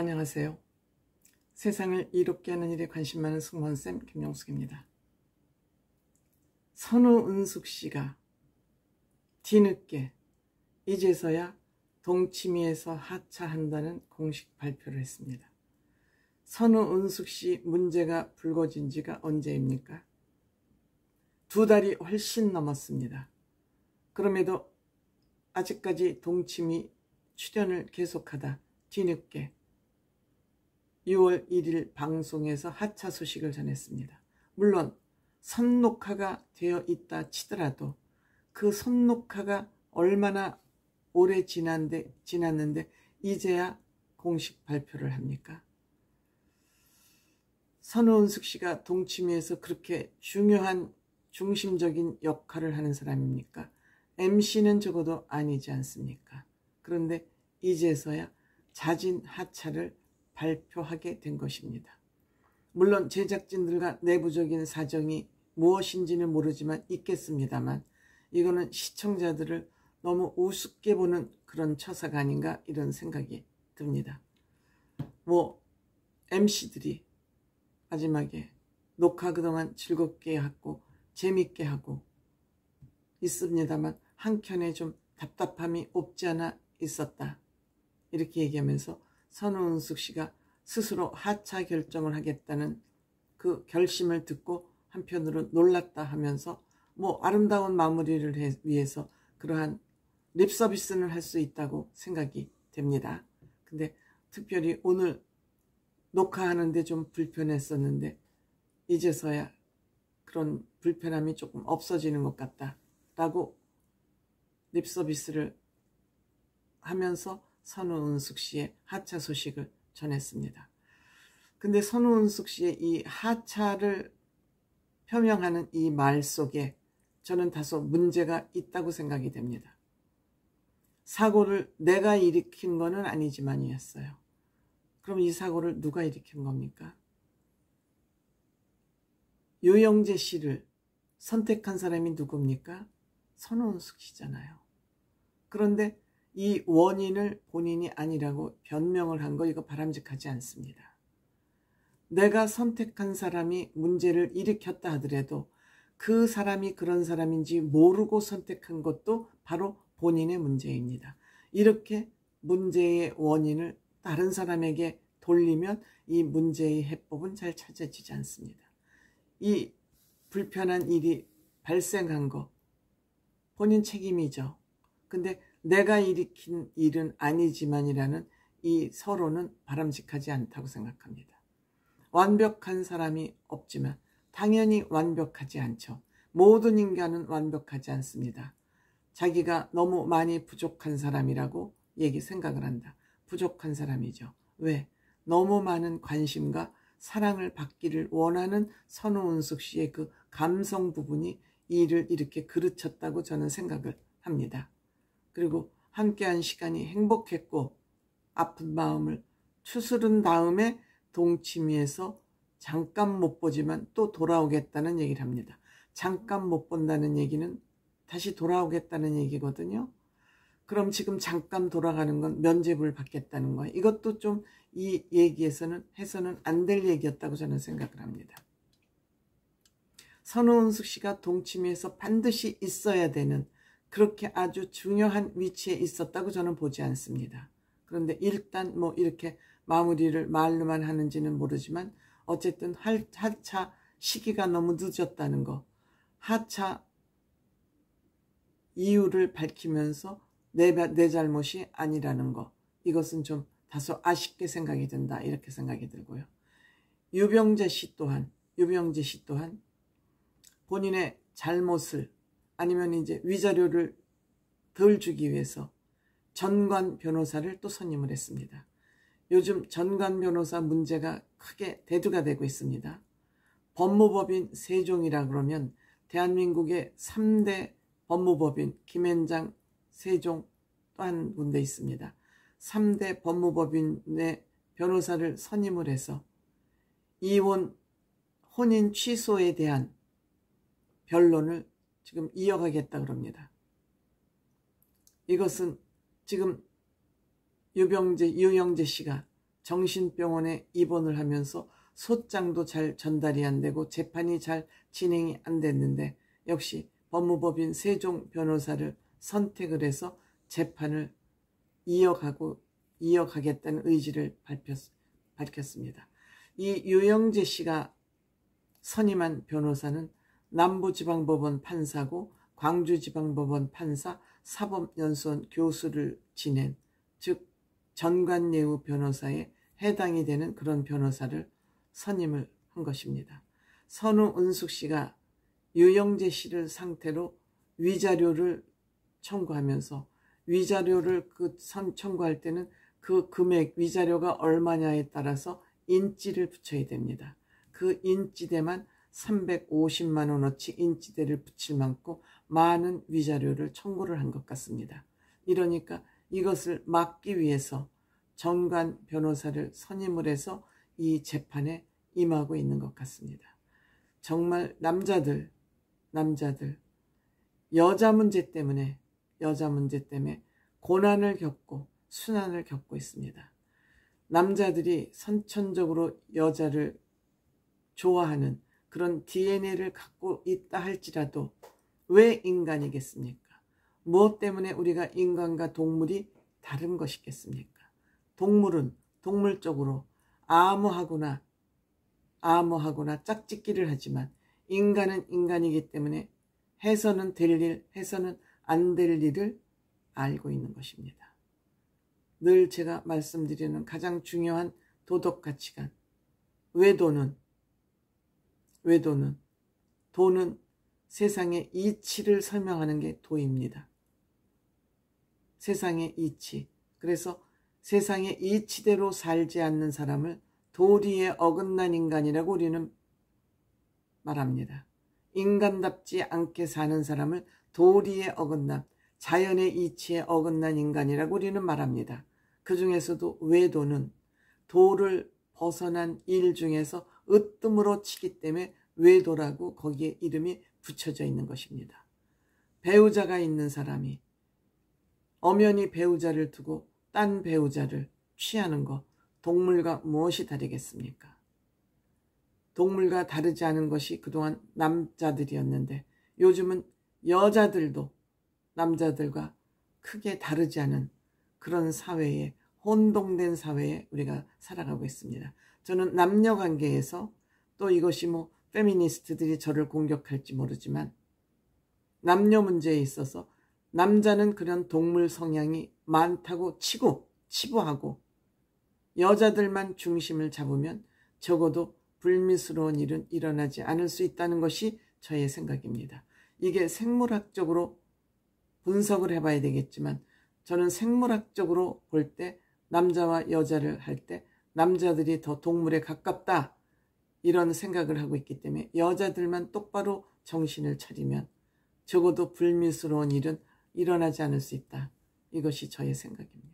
안녕하세요. 세상을 이롭게 하는 일에 관심 많은 승무원쌤 김용숙입니다. 선우은숙 씨가 뒤늦게 이제서야 동치미에서 하차한다는 공식 발표를 했습니다. 선우은숙 씨 문제가 불거진 지가 언제입니까? 2달이 훨씬 넘었습니다. 그럼에도 아직까지 동치미 출연을 계속하다 뒤늦게 6월 1일 방송에서 하차 소식을 전했습니다. 물론 선녹화가 되어 있다 치더라도 그 선녹화가 얼마나 오래 지났는데 이제야 공식 발표를 합니까? 선우은숙 씨가 동치미에서 그렇게 중요한 중심적인 역할을 하는 사람입니까? MC는 적어도 아니지 않습니까? 그런데 이제서야 자진 하차를 발표하게 된 것입니다. 물론 제작진들과 내부적인 사정이 무엇인지는 모르지만 있겠습니다만 이거는 시청자들을 너무 우습게 보는 그런 처사가 아닌가 이런 생각이 듭니다. MC들이 마지막에 녹화 그동안 즐겁게 하고 재밌게 하고 있습니다만 한켠에 좀 답답함이 없지 않아 있었다. 이렇게 얘기하면서 선우은숙 씨가 스스로 하차 결정을 하겠다는 그 결심을 듣고 한편으로 놀랐다 하면서 아름다운 마무리를 위해서 그러한 립서비스는 할 수 있다고 생각이 됩니다. 근데 특별히 오늘 녹화하는데 좀 불편했었는데 이제서야 그런 불편함이 조금 없어지는 것 같다라고 립서비스를 하면서 선우은숙 씨의 하차 소식을 전했습니다. 근데 선우은숙 씨의 이 하차를 표명하는 이 말 속에 저는 다소 문제가 있다고 생각이 됩니다. 사고를 내가 일으킨 거는 아니지만이었어요. 그럼 이 사고를 누가 일으킨 겁니까? 유영재 씨를 선택한 사람이 누굽니까? 선우은숙 씨잖아요. 그런데 이 원인을 본인이 아니라고 변명을 한 거 이거 바람직하지 않습니다. 내가 선택한 사람이 문제를 일으켰다 하더라도 그 사람이 그런 사람인지 모르고 선택한 것도 바로 본인의 문제입니다. 이렇게 문제의 원인을 다른 사람에게 돌리면 이 문제의 해법은 잘 찾아지지 않습니다. 이 불편한 일이 발생한 거 본인 책임이죠. 근데 내가 일으킨 일은 아니지만이라는 이 서로는 바람직하지 않다고 생각합니다. 완벽한 사람이 없지만 당연히 완벽하지 않죠. 모든 인간은 완벽하지 않습니다. 자기가 너무 많이 부족한 사람이라고 생각을 한다. 부족한 사람이죠. 왜? 너무 많은 관심과 사랑을 받기를 원하는 선우은숙 씨의 그 감성 부분이 일을 이렇게 그르쳤다고 저는 생각을 합니다. 그리고 함께한 시간이 행복했고 아픈 마음을 추스른 다음에 동치미에서 잠깐 못 보지만 또 돌아오겠다는 얘기를 합니다. 잠깐 못 본다는 얘기는 다시 돌아오겠다는 얘기거든요. 그럼 지금 잠깐 돌아가는 건 면죄부를 받겠다는 거예요. 이것도 좀 이 얘기에서는 해서는 안 될 얘기였다고 저는 생각을 합니다. 선우은숙 씨가 동치미에서 반드시 있어야 되는 그렇게 아주 중요한 위치에 있었다고 저는 보지 않습니다. 그런데 일단 이렇게 마무리를 말로만 하는지는 모르지만 어쨌든 하차 시기가 너무 늦었다는 거, 하차 이유를 밝히면서 내 잘못이 아니라는 거, 이것은 좀 다소 아쉽게 생각이 든다 이렇게 생각이 들고요. 유병재 씨 또한 본인의 잘못을 아니면 이제 위자료를 덜 주기 위해서 전관 변호사를 또 선임을 했습니다. 요즘 전관 변호사 문제가 크게 대두가 되고 있습니다. 법무법인 세종이라 그러면 대한민국의 3대 법무법인 김앤장, 세종 또 한 군데 있습니다. 3대 법무법인의 변호사를 선임을 해서 이혼, 혼인 취소에 대한 변론을 지금 이어가겠다 그럽니다. 이것은 지금 유영재 씨가 정신병원에 입원을 하면서 소장도 잘 전달이 안 되고 재판이 잘 진행이 안 됐는데 역시 법무법인 세종 변호사를 선택을 해서 재판을 이어가겠다는 의지를 밝혔습니다. 이 유영재 씨가 선임한 변호사는 남부지방법원 판사고 광주지방법원 판사 사법연수원 교수를 지낸, 즉 전관예우 변호사에 해당이 되는 그런 변호사를 선임을 한 것입니다. 선우은숙 씨가 유영재 씨를 상태로 위자료를 청구하면서 위자료를 청구할 때는 그 금액, 위자료가 얼마냐에 따라서 인지를 붙여야 됩니다. 그 인지대만 350만 원어치 인지대를 붙일 만큼 많은 위자료를 청구를 한 것 같습니다. 이러니까 이것을 막기 위해서 전관 변호사를 선임을 해서 이 재판에 임하고 있는 것 같습니다. 정말 남자들 여자 문제 때문에 고난을 겪고 순환을 겪고 있습니다. 남자들이 선천적으로 여자를 좋아하는 그런 DNA를 갖고 있다 할지라도 왜 인간이겠습니까? 무엇 때문에 우리가 인간과 동물이 다른 것이겠습니까? 동물은 동물적으로 암호하거나 짝짓기를 하지만 인간은 인간이기 때문에 해서는 될 일, 해서는 안 될 일을 알고 있는 것입니다. 늘 제가 말씀드리는 가장 중요한 도덕 가치관, 도는 세상의 이치를 설명하는 게 도입니다. 세상의 이치. 그래서 세상의 이치대로 살지 않는 사람을 도리에 어긋난 인간이라고 우리는 말합니다. 인간답지 않게 사는 사람을 도리에 어긋난, 자연의 이치에 어긋난 인간이라고 우리는 말합니다. 그 중에서도 외도는 도를 벗어난 일 중에서 으뜸으로 치기 때문에 외도라고 거기에 이름이 붙여져 있는 것입니다. 배우자가 있는 사람이 엄연히 배우자를 두고 딴 배우자를 취하는 것, 동물과 무엇이 다르겠습니까? 동물과 다르지 않은 것이 그동안 남자들이었는데 요즘은 여자들도 남자들과 크게 다르지 않은 그런 사회에, 혼동된 사회에 우리가 살아가고 있습니다. 저는 남녀관계에서, 또 이것이 페미니스트들이 저를 공격할지 모르지만, 남녀 문제에 있어서 남자는 그런 동물 성향이 많다고 치부하고 여자들만 중심을 잡으면 적어도 불미스러운 일은 일어나지 않을 수 있다는 것이 저의 생각입니다. 이게 생물학적으로 분석을 해봐야 되겠지만 저는 생물학적으로 볼 때 남자와 여자를 할 때 남자들이 더 동물에 가깝다 이런 생각을 하고 있기 때문에 여자들만 똑바로 정신을 차리면 적어도 불미스러운 일은 일어나지 않을 수 있다. 이것이 저의 생각입니다.